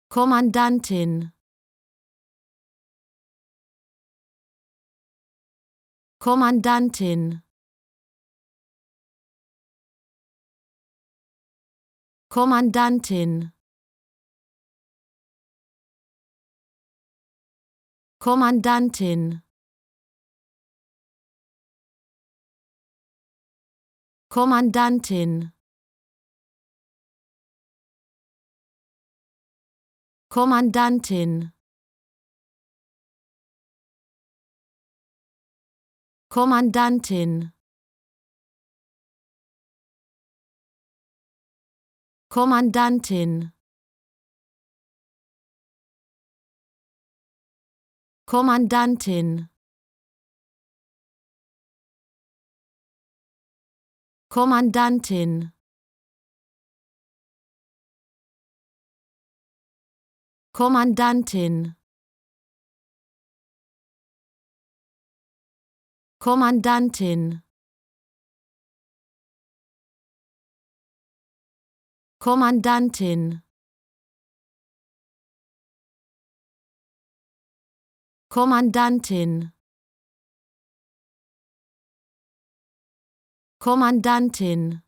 Kommandantin, Kommandantin, Kommandantin, Kommandantin, Kommandantin, Kommandantin, Kommandantin, Kommandantin, Kommandantin, Kommandantin, Kommandantin, Kommandantin, Kommandantin, Kommandantin, Kommandantin,